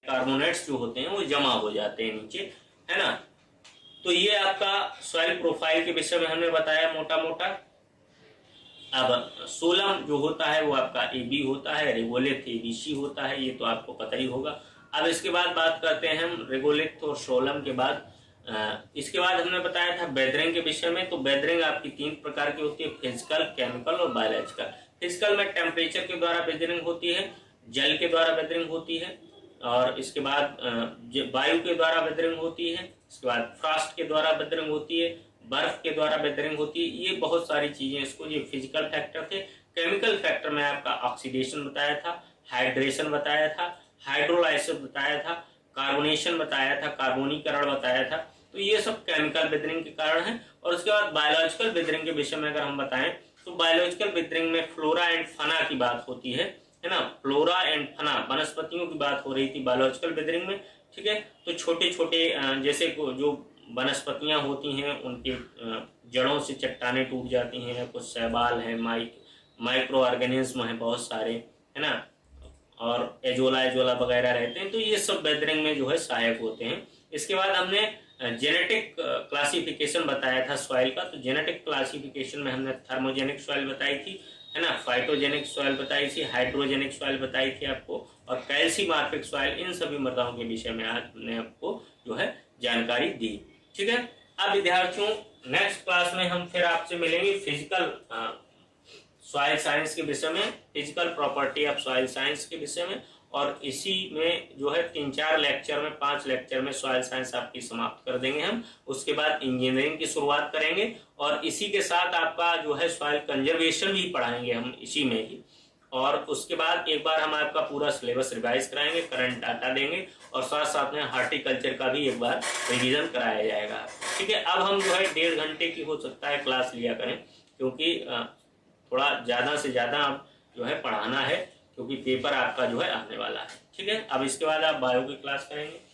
Carbonates जो होते हैं वो जमा हो जाते हैं नीचे, है ना। तो ये आपका सॉइल प्रोफाइल के विषय में हमने बताया मोटा मोटा। अब सोलम जो होता है वो आपका AB होता है, रेगोलिथ ABC होता है, ये तो आपको पता ही होगा। अब इसके बाद बात करते हैं हम रेगोलिथ और सोलम के बाद। इसके बाद हमने बताया था बेदरिंग के विषय में। तो बेदरिंग आपकी 3 प्रकार की होती है, फिजिकल, केमिकल और बायोलॉजिकल। फिजिकल में टेम्परेचर के द्वारा बेदरिंग होती है, जल के द्वारा बेदरिंग होती है, और इसके बाद वायु के द्वारा बेदरिंग होती है, इसके बाद फ्रॉस्ट के द्वारा बेदरिंग होती है, बर्फ के द्वारा बेदरिंग होती है। ये बहुत सारी चीजें इसको, ये फिजिकल फैक्टर थे। केमिकल फैक्टर में आपका ऑक्सीडेशन बताया था, हाइड्रेशन बताया था, हाइड्रोलाइसिस बताया था, कार्बोनेशन बताया था, कार्बोनीकरण बताया था। तो ये सब केमिकल बेदरिंग के कारण है। और उसके बाद बायोलॉजिकल बेदरिंग के विषय में अगर हम बताएं तो बायोलॉजिकल बेदरिंग में फ्लोरा एंड फना की बात होती है ना। फ्लोरा एंड फना, वनस्पतियों की बात हो रही थी बायोलॉजिकल बेदरिंग में, ठीक है। तो छोटे छोटे जैसे जो वनस्पतियां होती हैं उनके जड़ों से चट्टाने टूट जाती हैं, कुछ शैवाल हैं, माइक्रो ऑर्गेनिज्म हैं बहुत सारे, है ना, और एजोला एजोला वगैरह रहते हैं। तो ये सब बेदरिंग में जो है सहायक होते हैं। इसके बाद हमने जेनेटिक क्लासिफिकेशन बताया था सॉइल का। तो जेनेटिक क्लासिफिकेशन में हमने थर्मोजेनिक सॉइल बताई थी, है ना, फाइटोजेनिक सॉइल बताई थी, हाइड्रोजेनिक सॉइल बताई थी आपको, और कैल्सीमार्फिक सॉइल। इन सभी मृदाओं के विषय में आज हमने आपको जो है जानकारी दी, ठीक है। अब विद्यार्थियों, नेक्स्ट क्लास में हम फिर आपसे मिलेंगे फिजिकल सॉइल साइंस के विषय में, physical property of soil science के विषय में। और इसी में जो है 3-4 लेक्चर में, 5 लेक्चर में सॉइल साइंस आपकी समाप्त कर देंगे हम। उसके बाद इंजीनियरिंग की शुरुआत करेंगे, और इसी के साथ आपका जो है सॉइल कंजर्वेशन भी पढ़ाएंगे हम इसी में ही। और उसके बाद एक बार हम आपका पूरा सिलेबस रिवाइज कराएंगे, करंट डाटा देंगे, और साथ साथ में हार्टिकल्चर का भी एक बार रिवीजन कराया जाएगा, ठीक है। अब हम जो है 1.5 घंटे की हो सकता है क्लास लिया करें, क्योंकि थोड़ा ज़्यादा से ज़्यादा आप जो है पढ़ाना है, क्योंकि पेपर आपका जो है आने वाला है, ठीक है। अब इसके बाद आप बायो की क्लास करेंगे।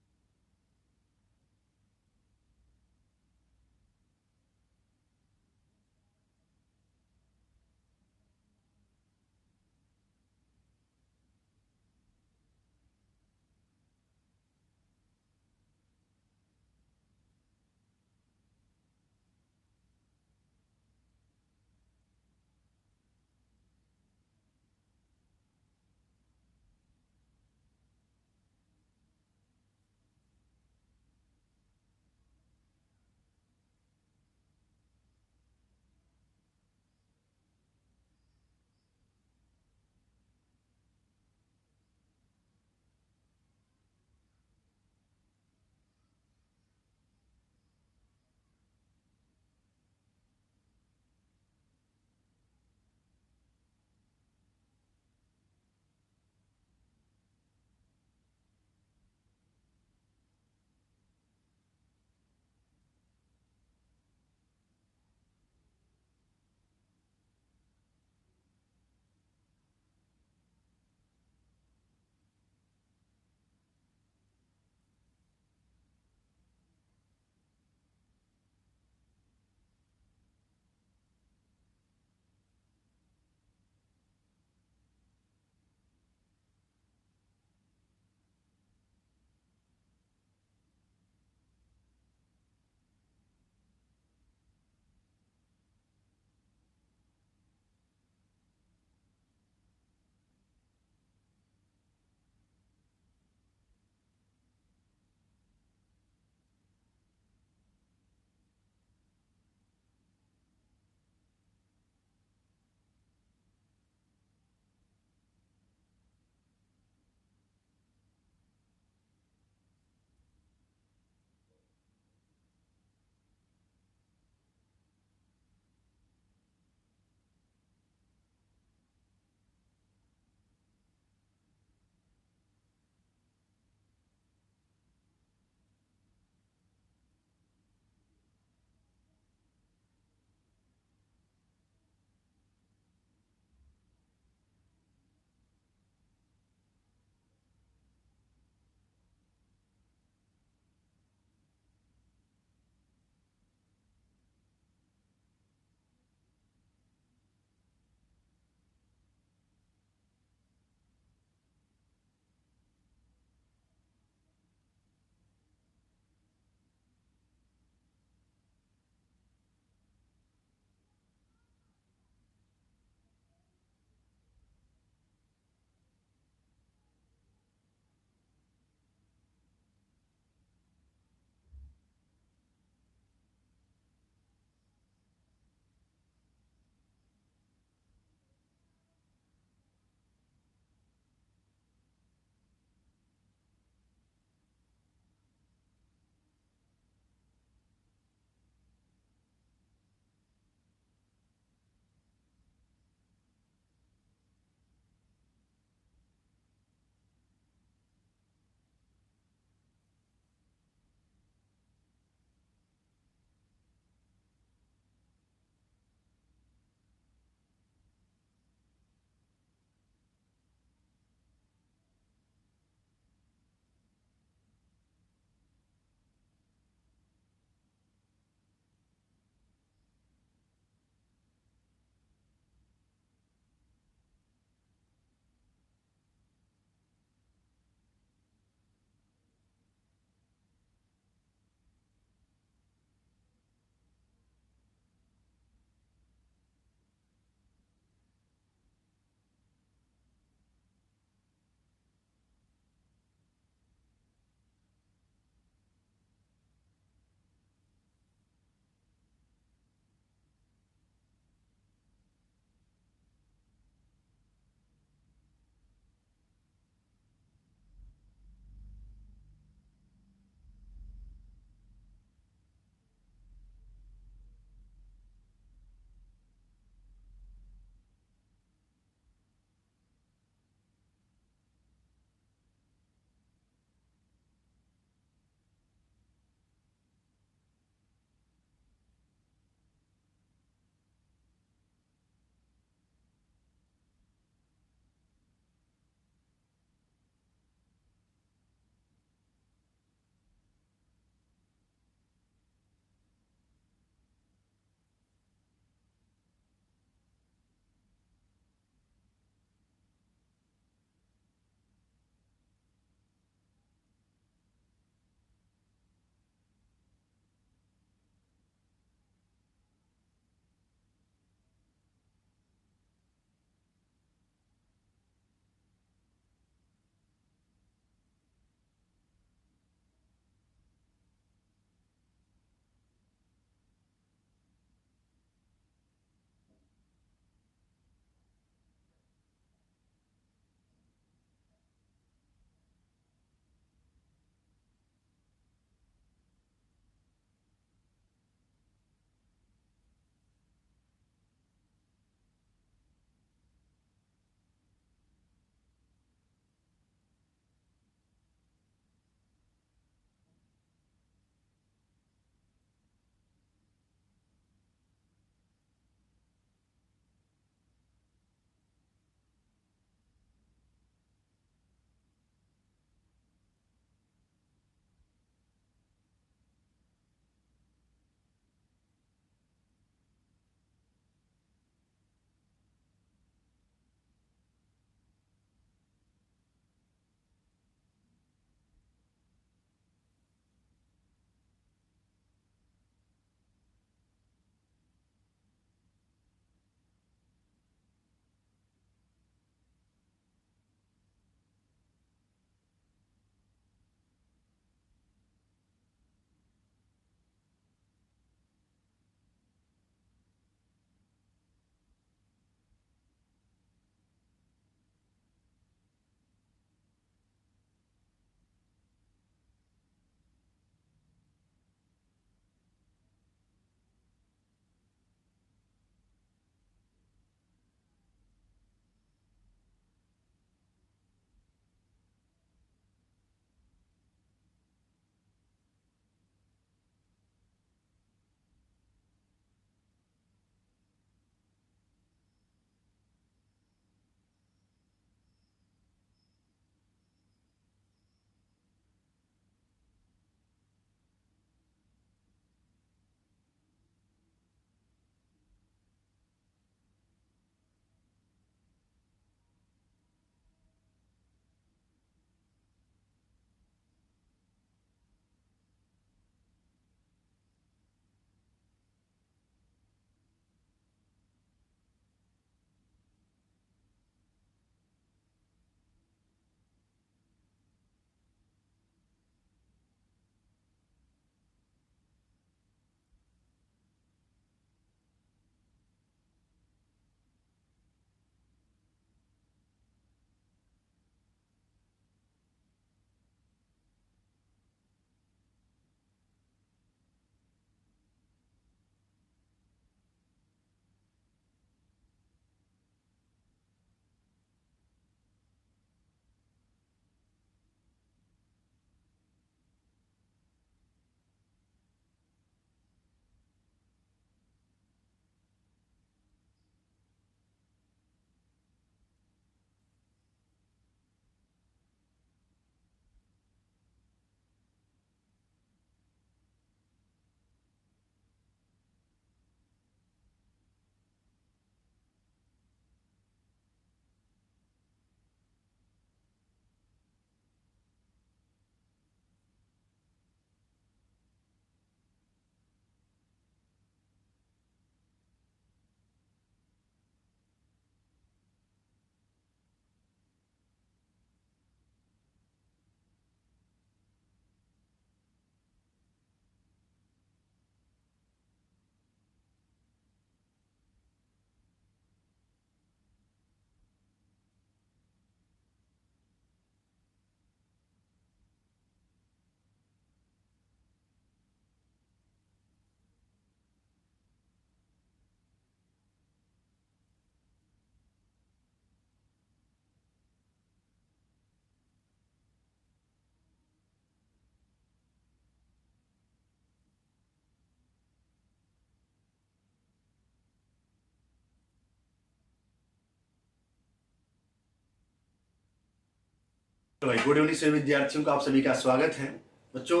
तो भाई गुड इवनिंग सभी विद्यार्थियों का आप सभी का स्वागत है। बच्चों,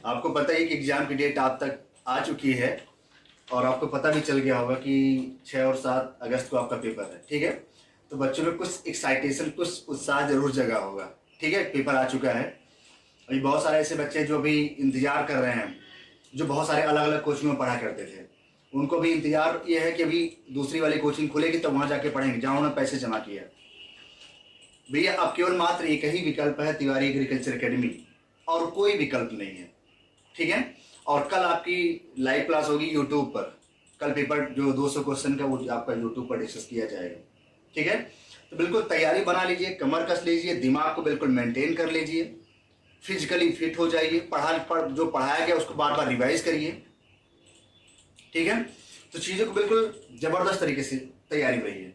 आपको पता ही कि एग्जाम की डेट आप तक आ चुकी है और आपको पता भी चल गया होगा कि 6 और 7 अगस्त को आपका पेपर है। ठीक है, तो बच्चों में कुछ एक्साइटेशन, कुछ उत्साह जरूर जगा होगा। ठीक है, पेपर आ चुका है। अभी बहुत सारे ऐसे बच्चे जो अभी इंतजार कर रहे हैं, जो बहुत सारे अलग अलग कोचिंग में पढ़ा करते थे, उनको भी इंतजार ये है कि अभी दूसरी वाली कोचिंग खुलेगी तो वहाँ जाके पढ़ेंगे जहाँ उन्होंने पैसे जमा किया। भैया अब केवल मात्र एक ही विकल्प है, तिवारी एग्रीकल्चर एकेडमी, और कोई विकल्प नहीं है। ठीक है, और कल आपकी लाइव क्लास होगी यूट्यूब पर। कल पेपर जो 200 क्वेश्चन का वो आपका यूट्यूब पर डिस्कस किया जाएगा। ठीक है, तो बिल्कुल तैयारी बना लीजिए, कमर कस लीजिए, दिमाग को बिल्कुल मेंटेन कर लीजिए, फिजिकली फिट हो जाइए, जो पढ़ाया गया उसको बार बार रिवाइज करिए। ठीक है, तो चीज़ों को बिल्कुल जबरदस्त तरीके से तैयारी रहिए,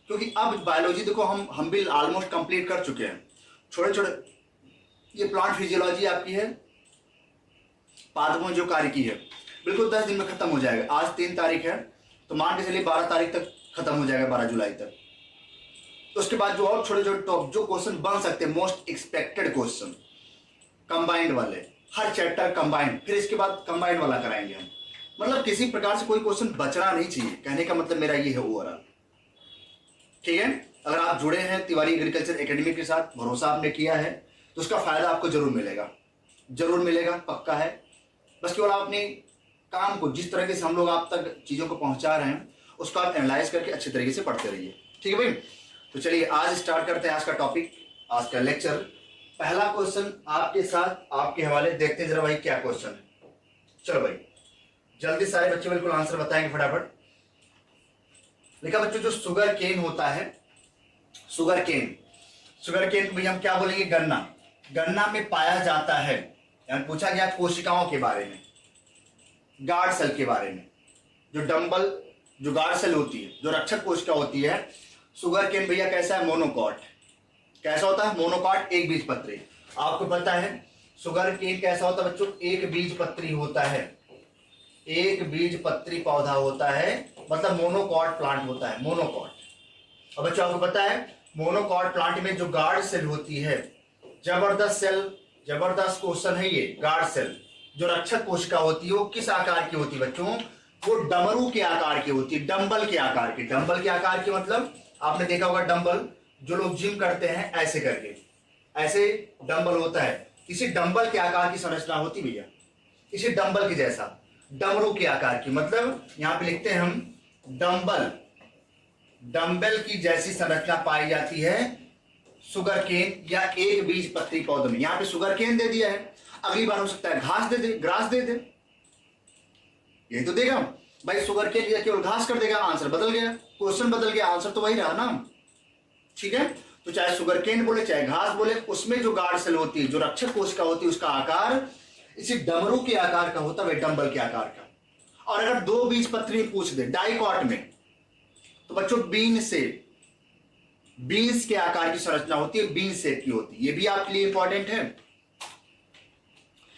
क्योंकि अब बायोलॉजी देखो हम भी ऑलमोस्ट कंप्लीट कर चुके हैं। छोटे छोटे ये प्लांट फिजियोलॉजी आपकी है, पादपों जो कार्य की है, बिल्कुल 10 दिन में खत्म हो जाएगा। आज 3 तारीख है, तो मान के चलिए 12 तारीख तक खत्म हो जाएगा, 12 जुलाई तक। तो उसके बाद जो और छोटे छोटे टॉप जो क्वेश्चन बन सकते हैं, मोस्ट एक्सपेक्टेड क्वेश्चन कंबाइंड वाले, हर चैप्टर कंबाइंड, फिर इसके बाद कंबाइंड वाला कराएंगे हम। मतलब किसी प्रकार से कोई क्वेश्चन बचना नहीं चाहिए, कहने का मतलब मेरा ये है ओवरऑल। ठीक है, अगर आप जुड़े हैं तिवारी एग्रीकल्चर एकेडमी के साथ, भरोसा आपने किया है, तो उसका फायदा आपको जरूर मिलेगा, जरूर मिलेगा, पक्का है। बस केवल आप अपने काम को जिस तरीके से हम लोग आप तक चीज़ों को पहुंचा रहे हैं, उसको आप एनालाइज करके अच्छे तरीके से पढ़ते रहिए। ठीक है भाई, तो चलिए आज स्टार्ट करते हैं आज का टॉपिक, आज का लेक्चर। पहला क्वेश्चन आपके साथ, आपके हवाले, देखते हैं जरा भाई क्या क्वेश्चन है। चलो भाई जल्दी सारे बच्चे बिल्कुल आंसर बताएंगे फटाफट। देखा बच्चों, जो शुगर केन होता है, शुगर केन को भैया हम क्या बोलेंगे, गन्ना। गन्ना में पाया जाता है, यानी पूछा गया कोशिकाओं के बारे में, गार्ड सेल के बारे में, जो गार्ड सेल होती है, जो रक्षक कोशिका होती है। शुगर केन भैया कैसा है, मोनोकॉट। कैसा होता है, मोनोकॉट, एक बीजपत्री। आपको पता है शुगर केन कैसा होता है बच्चों, एक बीजपत्री होता है, एक बीजपत्री पौधा होता है, मतलब मोनोकॉट प्लांट होता है, मोनोकॉट। और बच्चों आपको पता है मोनोकॉट प्लांट में जो गार्ड सेल होती है, जबरदस्त सेल, जबरदस्त क्वेश्चन है ये। गार्ड सेल जो रक्षक कोशिका होती है वो किस आकार की होती है बच्चों, वो डमरू के आकार की होती है, डंबल के आकार की। डंबल के आकार की मतलब आपने देखा होगा डंबल जो लोग जिम करते हैं ऐसे करके, ऐसे डंबल होता है, इसी डंबल के आकार की संरचना होती भैया, इसी डंबल के जैसा, डमरू के आकार की। मतलब यहां पे लिखते हैं हम डंबल, डंबल की जैसी संरचना पाई जाती है शुगर केन या एक बीज पत्री पौधे में। यहां पे शुगर केन दे दिया है, अगली बार हो सकता है घास दे दे, ग्रास दे दे, यही तो देगा भाई। शुगर केन या केवल घास कर देगा, आंसर बदल गया, क्वेश्चन बदल गया, आंसर तो वही रहा ना। ठीक है, तो चाहे शुगर केन बोले चाहे घास बोले, उसमें जो गार्ड सेल होती है, जो रक्षक कोशिका होती है, उसका आकार इसी डमरू के आकार का होता है, डंबल के आकार का। और अगर 2 बीज पत्री पूछ दे डाइकॉट में, तो बच्चों बीन से, बीन्स के आकार की संरचना होती है, बीन शेप की होती है। ये भी आपके लिए इंपॉर्टेंट है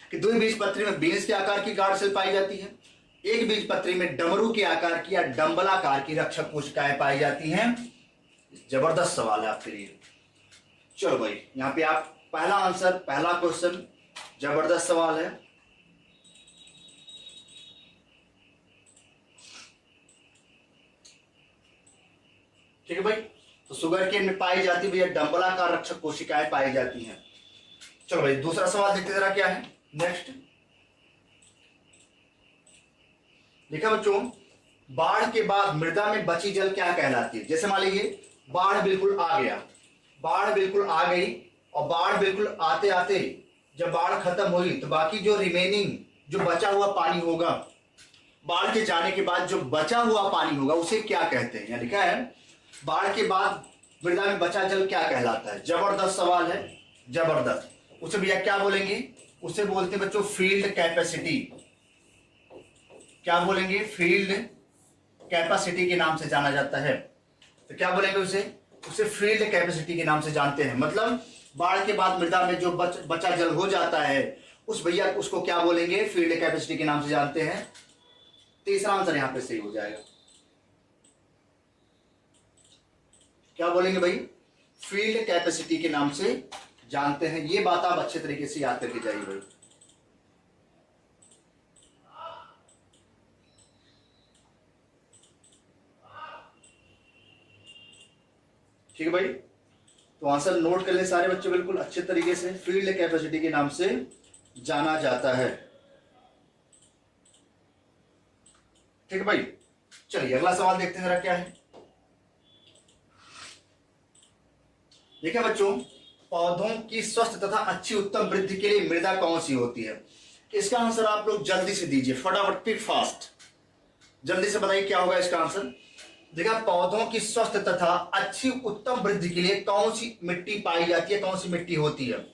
कि 2 बीज पत्री में बीन्स के आकार की गार्ड सेल पाई जाती है, एक बीज पत्री में डमरू के आकार की या डंबलाकार की रक्षक कोशिकाएं पाई जाती हैं। जबरदस्त सवाल है आपके लिए। चलो भाई यहां पे आप पहला आंसर, पहला क्वेश्चन, जबरदस्त सवाल है। ठीक है भाई, तो शुगर केन में पाई जाती भैया डंबलाकार रक्षक कोशिकाएं पाई जाती हैं। चलो भाई दूसरा सवाल देखते जरा क्या है नेक्स्ट। देखा बच्चों, बाढ़ के बाद मृदा में बची जल क्या कहलाती है। जैसे मान लीजिए बाढ़ बिल्कुल आ गया, बाढ़ बिल्कुल आ गई, और बाढ़ बिल्कुल आते आते जब बाढ़ खत्म हुई तो बाकी जो रिमेनिंग, जो बचा हुआ पानी होगा, बाढ़ के जाने के बाद जो बचा हुआ पानी होगा, उसे क्या कहते हैं। यहां लिखा है बाढ़ के बाद मृदा में बचा जल क्या कहलाता है। जबरदस्त सवाल है, जबरदस्त। उसे भैया क्या बोलेंगे, उसे बोलते हैं बच्चों फील्ड कैपेसिटी। क्या बोलेंगे, फील्ड कैपेसिटी के नाम से जाना जाता है। तो क्या बोलेंगे उसे फील्ड कैपेसिटी के नाम से जानते हैं। मतलब बाढ़ के बाद मृदा में जो बचा जल हो जाता है, उस भैया उसको क्या बोलेंगे, फील्ड कैपेसिटी के नाम से जानते हैं। तीसरा आंसर यहां पे सही हो जाएगा। क्या बोलेंगे भाई, फील्ड कैपेसिटी के नाम से जानते हैं, ये बात आप अच्छे तरीके से याद करके जाइए भाई। ठीक है भाई, तो आंसर नोट कर ले सारे बच्चे बिल्कुल अच्छे तरीके से। फील्ड कैपेसिटी के नाम से जाना जाता है। ठीक है भाई, चलिए अगला सवाल देखते हैं जरा क्या है। देखिए बच्चों, पौधों की स्वस्थ तथा अच्छी उत्तम वृद्धि के लिए मृदा कौन सी होती है? इसका आंसर आप लोग जल्दी से दीजिए, फटाफट पिक फास्ट, जल्दी से बताइए क्या होगा इसका आंसर। देखा, पौधों की स्वस्थ तथा अच्छी उत्तम वृद्धि के लिए कौन सी मिट्टी पाई जाती है, कौन सी मिट्टी होती है?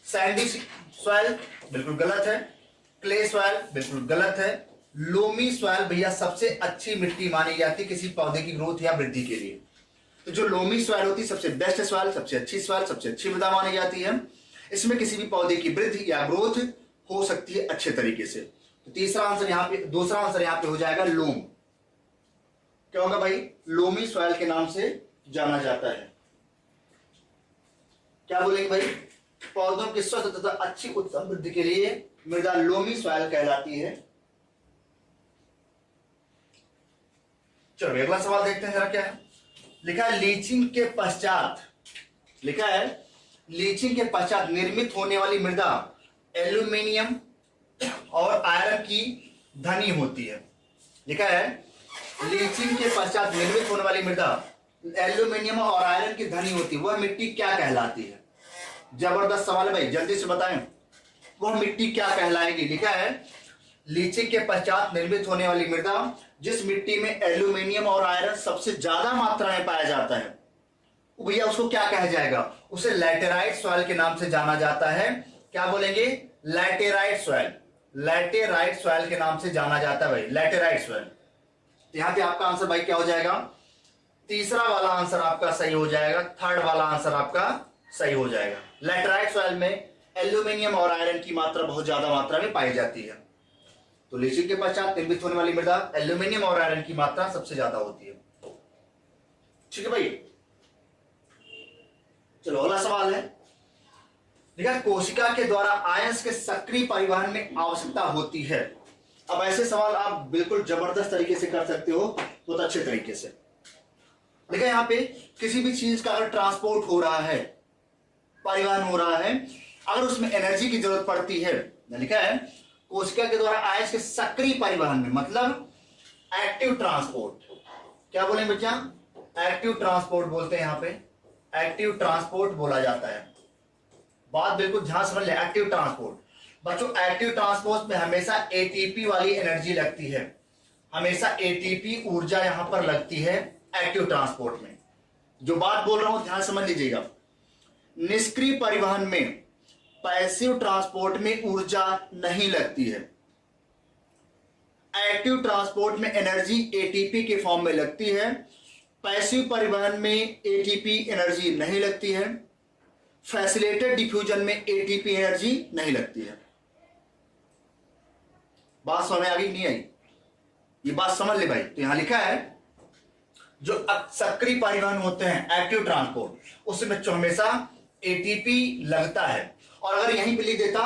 सैंडी सॉइल बिल्कुल गलत है, क्ले सॉइल बिल्कुल गलत है, लोमी सॉइल भैया सबसे अच्छी मिट्टी मानी जाती है किसी पौधे की ग्रोथ या वृद्धि के लिए। तो जो लोमी सॉइल होती है सबसे बेस्ट सॉइल, सबसे अच्छी मृदा मानी जाती है। इसमें किसी भी पौधे की वृद्धि या ग्रोथ हो सकती है अच्छे तरीके से। तो तीसरा आंसर यहाँ पे, दूसरा आंसर यहाँ पे हो जाएगा लोम। क्या होगा भाई? लोमी सॉइल के नाम से जाना जाता है। क्या बोलेंगे भाई? पौधों की स्वस्थ तथा अच्छी उत्तम वृद्धि के लिए मृदा लोमी सॉइल कहलाती है। चलो अगला सवाल देखते हैं जरा क्या है। लिखा है लीचिंग के पश्चात, लिखा है लीचिंग के पश्चात निर्मित होने वाली मृदा एल्यूमिनियम और आयरन की धनी होती है। लिखा है लीचिंग के पश्चात निर्मित होने वाली मृदा एल्यूमिनियम और आयरन की धनी होती है, वह मिट्टी क्या कहलाती है? जबरदस्त सवाल है भाई, जल्दी से बताएं, वह मिट्टी क्या कहलाएगी? लिखा है लीचिंग के पश्चात निर्मित होने वाली मृदा जिस मिट्टी में एल्यूमिनियम और आयरन सबसे ज्यादा मात्रा में पाया जाता है, भैया उसको क्या कहा जाएगा? उसे लैटेराइट सॉइल के नाम से जाना जाता है। क्या बोलेंगे? लैटेराइट सॉइल, लैटेराइट सॉइल के नाम से जाना जाता है भाई, लैटेराइट सॉइल। यहां पे आपका आंसर भाई क्या हो जाएगा? तीसरा वाला आंसर आपका सही हो जाएगा, थर्ड वाला आंसर आपका सही हो जाएगा। लैटेराइट सॉइल में एल्यूमिनियम और आयरन की मात्रा बहुत ज्यादा मात्रा में पाई जाती है। तो लीचिंग के पश्चात निर्मित होने वाली मृदा एल्यूमिनियम और आयरन की मात्रा सबसे ज्यादा होती है। ठीक है भाई, चलो अगला सवाल है। देखा, कोशिका के द्वारा आयंस के सक्रिय परिवहन में आवश्यकता होती है। अब ऐसे सवाल आप बिल्कुल जबरदस्त तरीके से कर सकते हो, बहुत अच्छे तरीके से। देखा, यहां पे किसी भी चीज का अगर ट्रांसपोर्ट हो रहा है, परिवहन हो रहा है, अगर उसमें एनर्जी की जरूरत पड़ती है, लिखा है कोशिका के द्वारा आयंस के सक्रिय परिवहन में, मतलब एक्टिव ट्रांसपोर्ट। क्या बोलेंगे बच्चा? एक्टिव ट्रांसपोर्ट बोलते हैं, यहां पे एक्टिव ट्रांसपोर्ट बोला जाता है। बात बिल्कुल ध्यान समझ ले, एक्टिव ट्रांसपोर्ट। बच्चों एक्टिव ट्रांसपोर्ट में हमेशा एटीपी वाली एनर्जी लगती है, हमेशा एटीपी ऊर्जा यहां पर लगती है एक्टिव ट्रांसपोर्ट में। जो बात बोल रहा हूं ध्यान समझ लीजिएगा। निष्क्रिय परिवहन में, पैसिव ट्रांसपोर्ट में ऊर्जा नहीं लगती है। एक्टिव ट्रांसपोर्ट में एनर्जी एटीपी के फॉर्म में लगती है, पैसिव परिवहन में एटीपी एनर्जी नहीं लगती है, फैसिलिटेटेड डिफ्यूजन में एटीपी एनर्जी नहीं लगती है। बात समझ आ गई नहीं आई? ये बात समझ ले भाई। तो यहां लिखा है जो सक्रिय परिवहन होते हैं एक्टिव ट्रांसपोर्ट, उसमें हमेशा एटीपी लगता है। और अगर यहीं पे लिख देता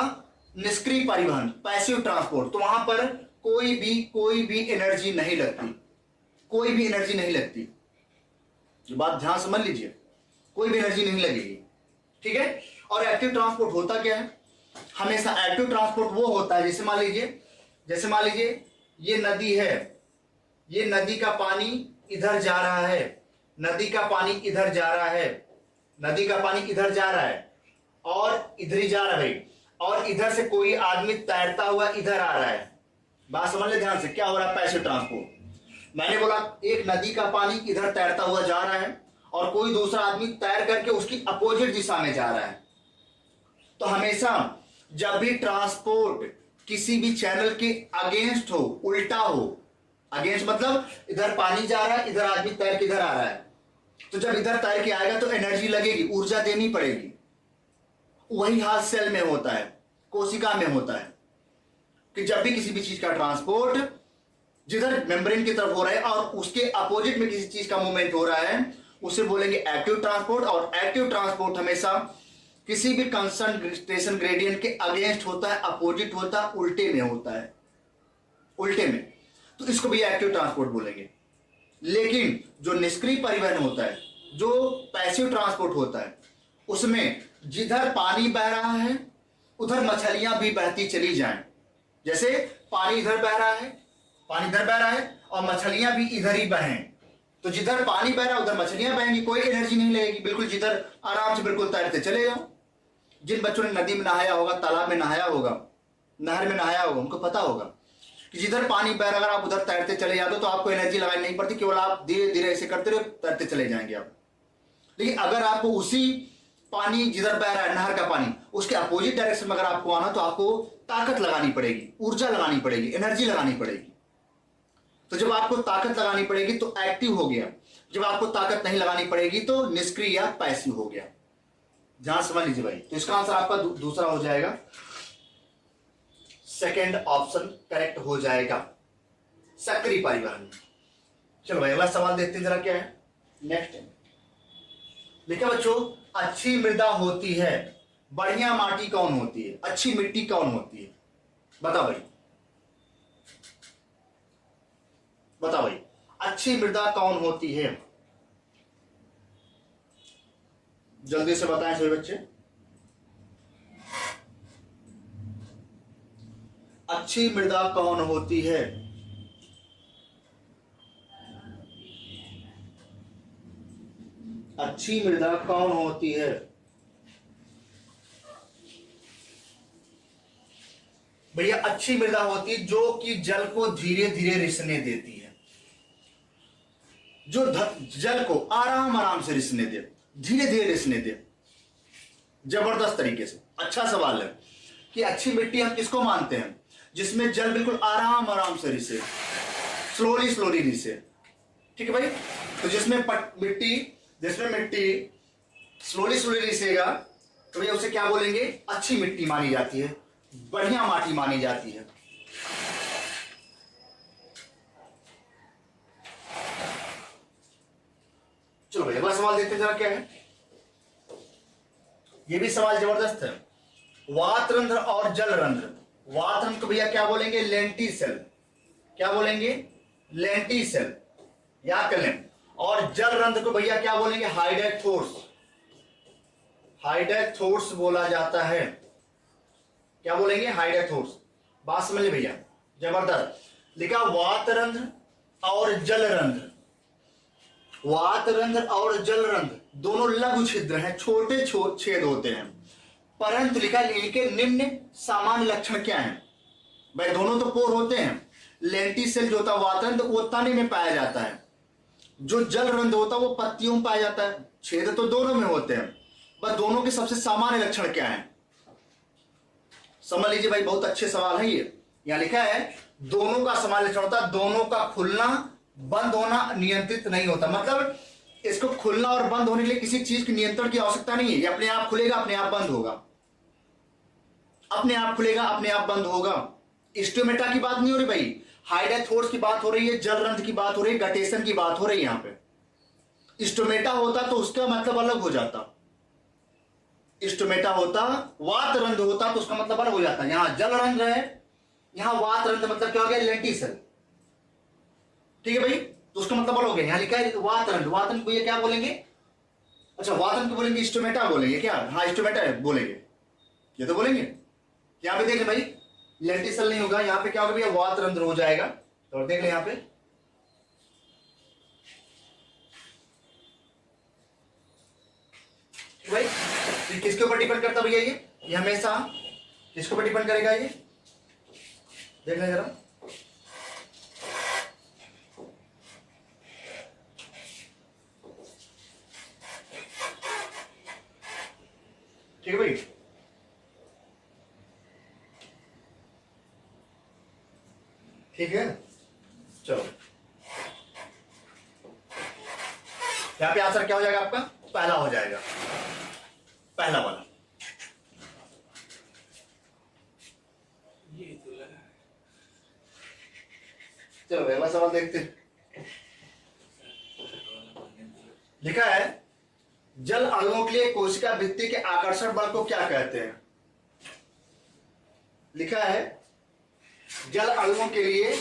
निष्क्रिय परिवहन पैसिव ट्रांसपोर्ट, तो वहां पर कोई भी एनर्जी नहीं लगती, कोई भी एनर्जी नहीं लगती। ये बात ध्यान समझ लीजिए, कोई भी एनर्जी नहीं लगेगी। ठीक है, और एक्टिव ट्रांसपोर्ट होता क्या है? हमेशा एक्टिव ट्रांसपोर्ट वो होता है, जैसे मान लीजिए ये नदी है, ये नदी का पानी इधर जा रहा है, नदी का पानी इधर जा रहा है, नदी का पानी इधर जा रहा है और इधर ही जा रहा है, और इधर से कोई आदमी तैरता हुआ इधर आ रहा है। बात समझ ले ध्यान से, क्या हो रहा है? Passive transport. मैंने बोला एक नदी का पानी इधर तैरता हुआ जा रहा है और कोई दूसरा आदमी तैर करके उसकी अपोजिट दिशा में जा रहा है। तो हमेशा जब भी ट्रांसपोर्ट किसी भी चैनल के अगेंस्ट हो, उल्टा हो, अगेंस्ट मतलब इधर पानी जा रहा है, इधर आदमी तैर के इधर आ रहा है, तो जब इधर तैर के आएगा तो एनर्जी लगेगी, ऊर्जा देनी पड़ेगी। वही हाल सेल में होता है, कोशिका में होता है कि जब भी किसी भी चीज का ट्रांसपोर्ट जिधर मेम्ब्रेन की तरफ हो रहा है और उसके अपोजिट में किसी चीज का मूवमेंट हो रहा है, उसे बोलेंगे एक्टिव ट्रांसपोर्ट। और एक्टिव ट्रांसपोर्ट हमेशा किसी भी कंसंट्रेशन ग्रेडियंट के अगेंस्ट होता है, अपोजिट होता है, उल्टे में होता है, उल्टे में, तो इसको भी एक्टिव ट्रांसपोर्ट बोलेंगे। लेकिन जो निष्क्रिय परिवहन होता है, जो पैसिव ट्रांसपोर्ट होता है, उसमें जिधर पानी बह रहा है उधर मछलियां भी बहती चली जाएं। जैसे पानी इधर बह रहा है, पानी इधर बह रहा है और मछलियां भी इधर ही बहें, तो जिधर पानी बह रहा है उधर मछलियां बहेंगी, कोई एनर्जी नहीं लगेगी, बिल्कुल जिधर आराम से बिल्कुल तैरते चले जाओ। जिन बच्चों ने नदी में नहाया होगा, तालाब में नहाया होगा, नहर में नहाया होगा, उनको पता होगा कि जिधर पानी बह रहा है अगर आप उधर तैरते चले जाते हो तो आपको एनर्जी लगानी नहीं पड़ती, केवल आप धीरे धीरे ऐसे करते रहो, तैरते चले जाएंगे आप। लेकिन अगर आपको उसी पानी जिधर बह रहा है, नहर का पानी, उसके अपोजिट डायरेक्शन में अगर आपको आना तो आपको ताकत लगानी पड़ेगी, ऊर्जा लगानी पड़ेगी, एनर्जी लगानी पड़ेगी। तो जब आपको ताकत लगानी पड़ेगी तो एक्टिव हो गया, जब आपको ताकत नहीं लगानी पड़ेगी तो निष्क्रिय या पैसिव हो गया। जहां समझ लीजिए भाई, तो इसका आंसर आपका दूसरा हो जाएगा, सेकंड ऑप्शन करेक्ट हो जाएगा, सक्रिय परिवहन। चलो भाई अगला सवाल देखते हैं जरा क्या है। नेक्स्ट देखिए बच्चों, अच्छी मृदा होती है, बढ़िया माटी कौन होती है, अच्छी मिट्टी कौन होती है, बताओ भाई, बताओ भाई, अच्छी मृदा कौन होती है, जल्दी से बताएं सभी बच्चे। अच्छी मृदा कौन होती है, अच्छी मृदा कौन होती है। भैया अच्छी मृदा होती है जो कि जल को धीरे धीरे रिसने देती है, जो जल को आराम आराम से रिसने दे, धीरे धीरे रिसने दे, जबरदस्त तरीके से। अच्छा सवाल है कि अच्छी मिट्टी हम किसको मानते हैं, जिसमें जल बिल्कुल आराम आराम से रिसे, स्लोली स्लोली रिसे, ठीक है भाई। तो जिसमें मिट्टी स्लोली स्लोली रिसेगा तो भैया उसे क्या बोलेंगे, अच्छी मिट्टी मानी जाती है, बढ़िया माटी मानी जाती है। चलो भाई अगला सवाल देखते हैं जरा क्या है। ये भी सवाल जबरदस्त है। वात रंध्र और जल रंध्र, वात रंध्र को भैया क्या बोलेंगे, लेंटिसेल, क्या बोलेंगे, लेंटिसेल, याद कर लें। और जल रंध्र को भैया क्या बोलेंगे, हाइडेक्थोर्स, हाइडेक्थोर्स बोला जाता है, क्या बोलेंगे, हाइडेक्थोर्स। बात समझ ले भैया, जबरदस्त लिखा। वात रंध्र और जल रंध्र, वात रंध्र और जल रंध्र दोनों लघु छिद्र हैं, छोटे छेद होते हैं, परंतु लिखा इनके निम्न सामान्य लक्षण क्या है। भाई दोनों तो पोर होते हैं, लेंटिसेल जो होता है वात रंध्र वो तने में पाया जाता है, जो जल रंध्र होता है वो पत्तियों में पाया जाता है। छेद तो दोनों में होते हैं, बस दोनों के सबसे सामान्य लक्षण क्या है समझ लीजिए भाई। बहुत अच्छे सवाल है ये। यहां लिखा है दोनों का सामान्य लक्षण होता है, दोनों का खुलना बंद होना नियंत्रित नहीं होता। मतलब इसको खुलना और बंद होने के लिए किसी चीज की नियंत्रण की आवश्यकता नहीं है, ये अपने आप खुलेगा, अपने आप बंद होगा, अपने आप खुलेगा, अपने आप बंद होगा। स्टोमेटा की बात नहीं हो रही भाई, हाइडेक्थोर्स की बात हो रही है, जल रंध्र की बात हो रही है, गटेशन की बात हो रही है। यहां पे स्टोमेटा होता तो उसका मतलब अलग हो जाता, स्टोमेटा होता, वात रंध्र होता तो उसका मतलब अलग हो जाता। यहां जल रंध्र है, यहां वात रंध्र, मतलब क्या हो गया, लेंटिसेल, ठीक है भाई। तो उसका मतलब अलग हो गया। यहां लिखा है वात रंध्र, वात रंध्र भैया क्या बोलेंगे, अच्छा वात रंध्र बोलेंगे, स्टोमेटा बोलेंगे क्या, हाँ स्टोमेटा बोलेंगे, ये तो बोलेंगे। यहां पे देख ले भाई, लेंटिसेल नहीं होगा, यहां पे क्या होगा भैया, वात रंध्र हो जाएगा। तो देख ले यहां पे, भाई तो किसके ऊपर डिपेंड करता भैया, ये हमेशा किसके ऊपर डिपेंड करेगा, ये देख लें जरा। ठीक है भाई, ठीक है। चलो यहां पे आंसर क्या हो जाएगा आपका, पहला हो जाएगा, पहला वाला। चलो अगला सवाल देखते हैं। लिखा है जल अणुओं के लिए कोशिका भित्ति के आकर्षण बल को क्या कहते हैं? लिखा है जल अणुओं के लिए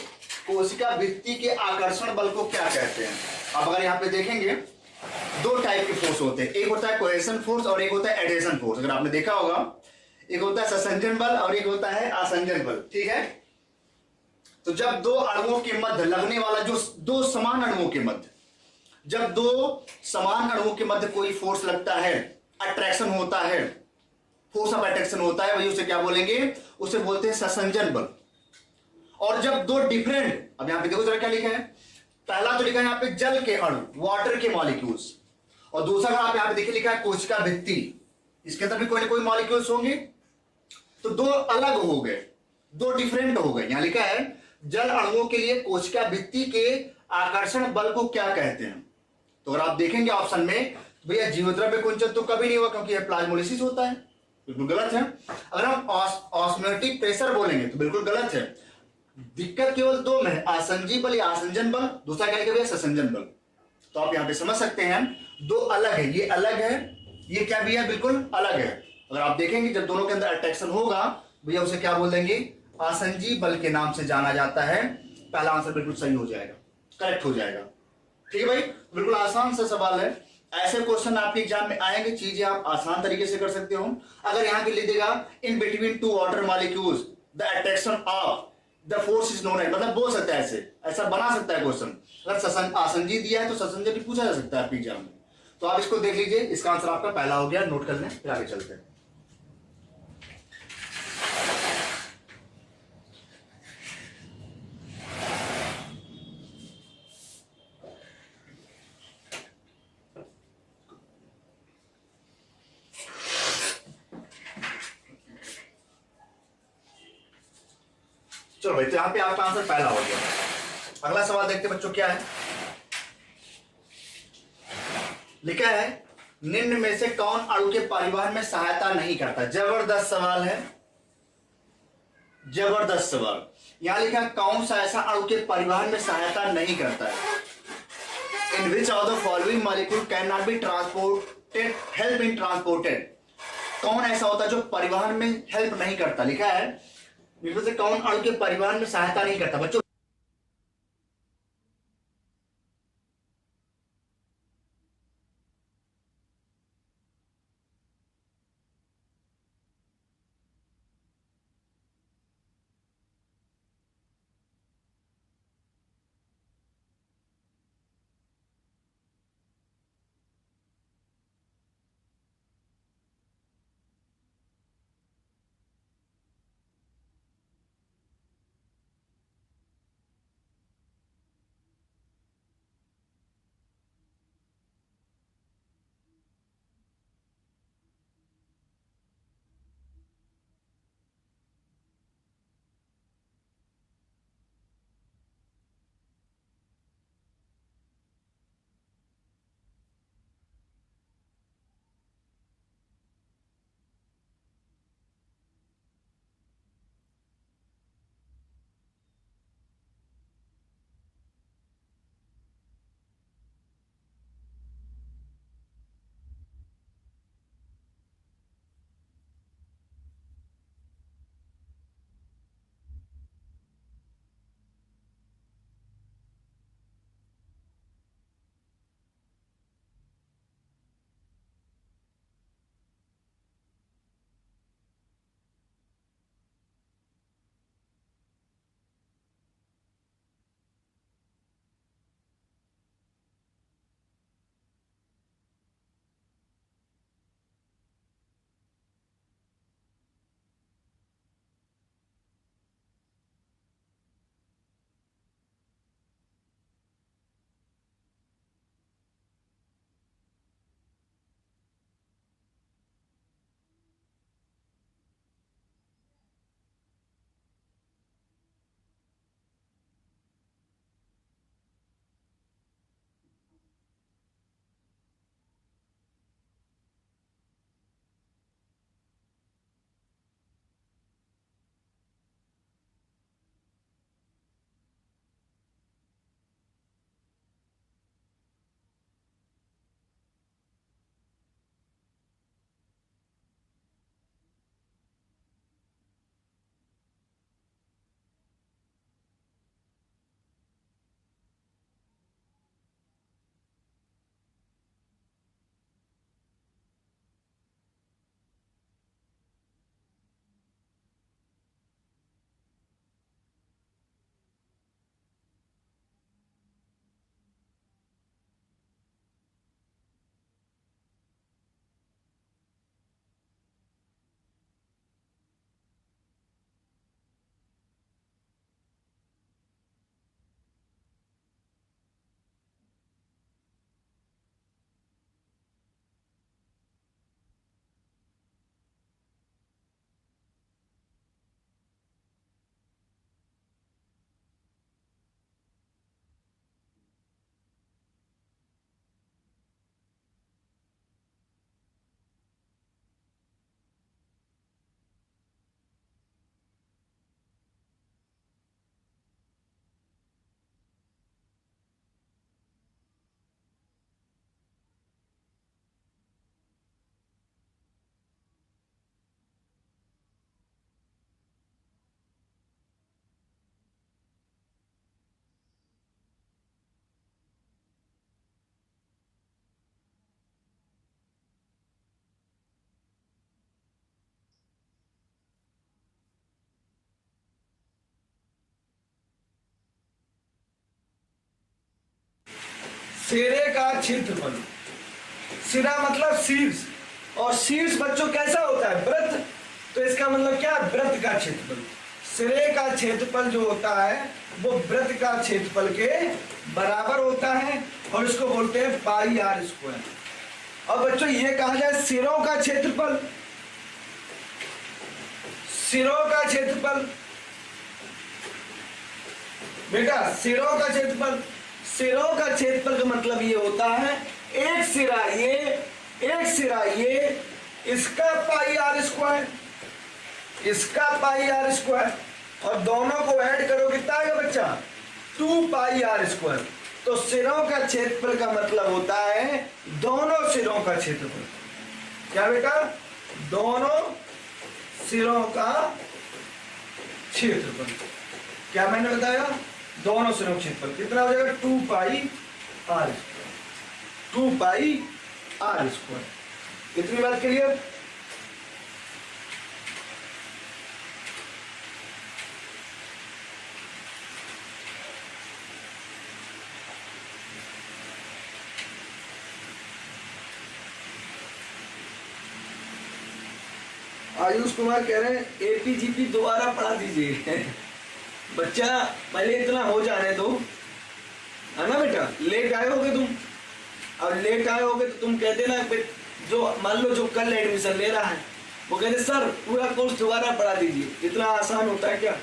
कोशिका भित्ति के आकर्षण बल को क्या कहते हैं। अब अगर यहां पे देखेंगे दो टाइप के फोर्स होते हैं, एक होता है कोहेशन फोर्स और एक होता है एडेशन फोर्स। अगर आपने देखा होगा, एक होता है ससंजन बल और एक होता है आसंजन बल, ठीक है। तो जब दो अणुओं के मध्य लगने वाला, जो दो समान अणुओं के मध्य, जब दो समान अणुओं के मध्य कोई फोर्स लगता है, अट्रैक्शन होता है, फोर्स ऑफ अट्रैक्शन होता है, वही उसे क्या बोलेंगे? उसे बोलते हैं ससंजन बल। और जब दो डिफरेंट, अब यहां पे देखो जरा क्या लिखा है, पहला तो लिखा है यहां पे जल के अणु, वाटर के मॉलिक्यूल्स, और दूसरा आप यहां पे देखिए लिखा है कोशिका भित्ति, इसके अंदर भी कोई ना कोई मॉलिक्यूल्स होंगे। तो दो अलग हो गए, दो डिफरेंट हो गए। यहां लिखा है जल अणुओं के लिए कोशिका भित्ति के आकर्षण बल को क्या कहते हैं। तो अगर आप देखेंगे ऑप्शन में, भैया जीवद्रव्य कुंचन तो कभी नहीं हुआ क्योंकि यह प्लाज्मोलिसिस होता है, बिल्कुल गलत है। अगर हम ऑस्मोटिक प्रेशर बोलेंगे तो बिल्कुल गलत है। दिक्कत केवल दो में है, आसंजी बल या आसंजन बल, दूसरा क्या लिखा है ससंजन बल। तो आप यहां पे समझ सकते हैं दो अलग है, ये अलग है, ये क्या भी है, बिल्कुल अलग है। अगर आप देखेंगे जब दोनों के अंदर अट्रैक्शन होगा, भैया उसे क्या बोल देंगे? आसंजी बल के नाम से जाना जाता है। पहला आंसर बिल्कुल सही हो जाएगा, करेक्ट हो जाएगा। ठीक है भाई, बिल्कुल आसान सा सवाल है। ऐसे क्वेश्चन आपके एग्जाम में आएंगे, चीजें आप आसान तरीके से कर सकते हो। अगर यहां पे लिख देगा in between two water molecules the attraction of the force is known है, मतलब बोल सकता है, ऐसा बना सकता है क्वेश्चन। अगर आसंजी दिया है तो ससंजन भी पूछा जा सकता है आपके एग्जाम में। तो आप इसको देख लीजिए, इसका आंसर आपका पहला हो गया, नोट कर लें, फिर आगे चलते हैं। चलो भाई, तो यहां पे आपका आंसर पहला हो गया। अगला सवाल देखते हैं बच्चों, क्या है लिखा है, निम्न में से कौन अणु के परिवहन में सहायता नहीं करता। जबरदस्त सवाल है, जबरदस्त सवाल। यहां लिखा है कौन सा ऐसा अणु के परिवहन में सहायता नहीं करता है। In which of the following molecule can not be transported help in transported. कौन ऐसा होता है जो परिवहन में हेल्प नहीं करता। लिखा है इनमें से कौन अणु के परिवहन में सहायता नहीं करता। बच्चों सिरे का क्षेत्रफल, सिरा मतलब शीर्ष, और शीर्ष बच्चों कैसा होता है, वृत्त, तो इसका मतलब क्या, वृत्त का क्षेत्रफल। सिरे का क्षेत्रफल जो होता है वो वृत्त का क्षेत्रफल के बराबर होता है और इसको बोलते हैं पाई आर स्क्वायर। अब बच्चों ये कहा जाए सिरों का क्षेत्रफल, सिरों का क्षेत्रफल, बेटा सिरों का क्षेत्रफल, सिरों का क्षेत्रफल का मतलब ये होता है एक सिरा ये, एक सिरा ये, इसका पाई आर स्क्वायर, इसका पाई आर स्क्वायर, और दोनों को ऐड करो कितना आएगा बच्चा, 2 पाई आर स्क्वायर। तो सिरों का क्षेत्रफल का मतलब होता है दोनों सिरों का क्षेत्रफल। क्या बेटा, दोनों सिरों का क्षेत्रफल। क्या मैंने बताया, दोनों सिरों का क्षेत्रफल कितना हो जाएगा, 2 pi R square, 2 pi R square. इतनी बात क्लियर। आयुष कुमार कह रहे हैं एपीजीपी दोबारा पढ़ा दीजिए। बच्चा पहले इतना हो जाने दो, है ना बेटा, लेट आए होगे तुम, अब लेट आए होगे तो तुम कहते ना, जो मान लो जो कल एडमिशन ले रहा है वो कहते सर पूरा कोर्स दोबारा पढ़ा दीजिए। इतना आसान होता है क्या,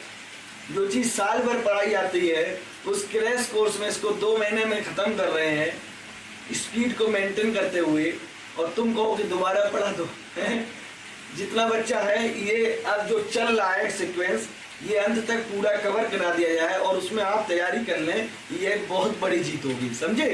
जो चीज साल भर पढ़ाई आती है उस क्रैश कोर्स में इसको 2 महीने में खत्म कर रहे हैं स्पीड को मेंटेन करते हुए, और तुम कहो कि दोबारा पढ़ा दो। जितना बच्चा है ये अब जो चल रहा है सीक्वेंस, ये अंत तक पूरा कवर करा दिया जाए और उसमें आप तैयारी कर लें, ये एक बहुत बड़ी जीत होगी, समझे।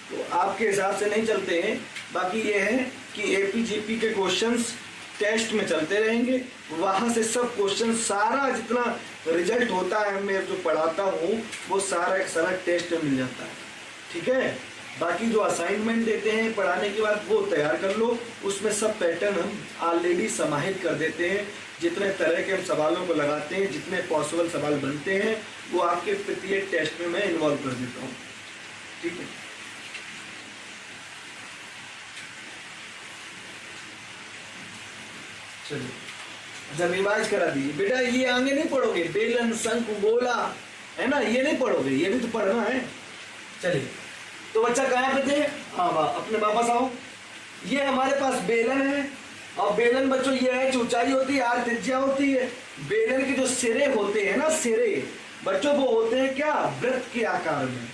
तो आपके हिसाब से नहीं चलते हैं। बाकी ये है कि एपीजीपी के क्वेश्चंस टेस्ट में चलते रहेंगे, वहां से सब क्वेश्चन सारा जितना रिजल्ट होता है मैं जो पढ़ाता हूँ वो सारा एक सारा टेस्ट में मिल जाता है, ठीक है। बाकी जो असाइनमेंट देते हैं पढ़ाने के बाद वो तैयार कर लो, उसमें सब पैटर्न हम ऑलरेडी समाहित कर देते हैं। जितने तरह के हम सवालों को लगाते हैं, जितने पॉसिबल सवाल बनते हैं वो आपके प्रत्येक टेस्ट में मैं इन्वॉल्व कर देता हूँ, ठीक है। चलिए अच्छा रिवाइज करा दीजिए बेटा, ये आगे नहीं पढ़ोगे, बेलन शंख गोला है ना, ये नहीं पढ़ोगे, ये भी तो पढ़ना है। चलिए तो बच्चा कहाँ पे थे, हाँ अपने वापस आओ। ये हमारे पास बेलन है, और बेलन बच्चों ये है कि ऊंचाई होती है, आर त्रिज्या होती है। बेलन के जो सिरे होते हैं ना, सिरे बच्चों वो होते हैं क्या, वृत्त के आकार में।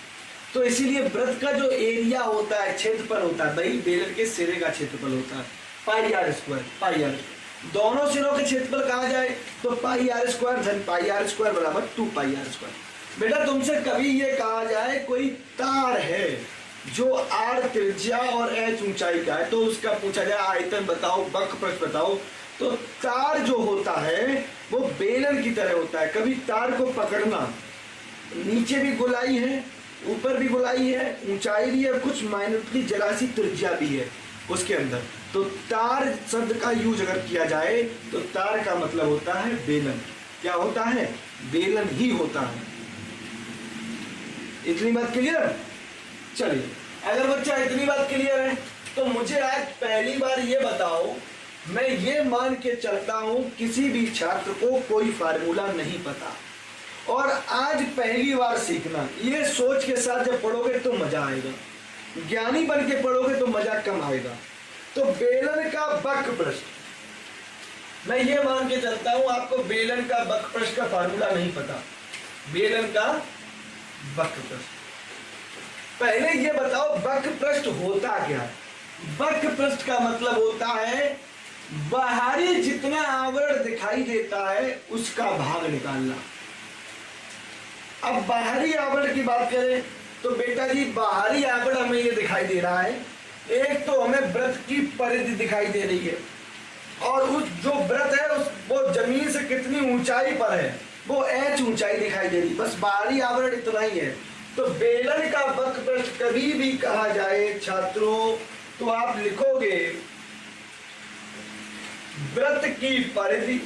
तो इसीलिए वृत्त का जो एरिया होता है, क्षेत्रफल होता है, वही बेलन के सिरे का क्षेत्रफल होता है, पाई आर स्क्वायर, पाई आर। दोनों सिरों के क्षेत्रफल कहा जाए तो पाई आर स्क्वायर धन पाई आर स्क्वायर बराबर 2 पाई आर स्क्वायर। बेटा तुमसे कभी ये कहा जाए कोई तार है जो आर त्रिज्या और एच ऊंचाई का है, तो उसका पूछा जाए आयतन बताओ, वक्र प्रस्थ बताओ, तो तार जो होता है वो बेलन की तरह होता है। कभी तार को पकड़ना, नीचे भी गोलाई है, ऊपर भी गोलाई है, ऊंचाई भी है, कुछ माइनरली जरा सी त्रिज्या भी है उसके अंदर। तो तार शब्द का यूज अगर किया जाए तो तार का मतलब होता है बेलन। क्या होता है, बेलन ही होता है। इतनी बात क्लियर। चलिए अगर बच्चा इतनी बात क्लियर है तो मुझे आज पहली बार ये बताओ, मैं ये मान के चलता हूं किसी भी छात्र को कोई फार्मूला नहीं पता, और आज पहली बार सीखना, ये सोच के साथ जब पढ़ोगे तो मजा आएगा, ज्ञानी बन के पढ़ोगे तो मजा कम आएगा। तो बेलन का वक्र प्रश्न, मैं ये मान के चलता हूं आपको बेलन का वक्र प्रश्न का फार्मूला नहीं पता। बेलन का वक्र प्रश्न, पहले ये बताओ वक्र पृष्ठ होता क्या है। वक्र पृष्ठ का मतलब होता है बाहरी जितना आवरण दिखाई देता है उसका भाग निकालना। अब बाहरी आवरण की बात करें तो बेटा जी बाहरी आवरण हमें ये दिखाई दे रहा है, एक तो हमें वृत्त की परिधि दिखाई दे रही है, और उस जो वृत्त है उस वो जमीन से कितनी ऊंचाई पर है वो एच ऊंचाई दिखाई दे रही, बस बाहरी आवरण इतना ही है। तो बेलन का वक्र पृष्ठ कभी भी कहा जाए छात्रों तो आप लिखोगे वृत्त की परिधि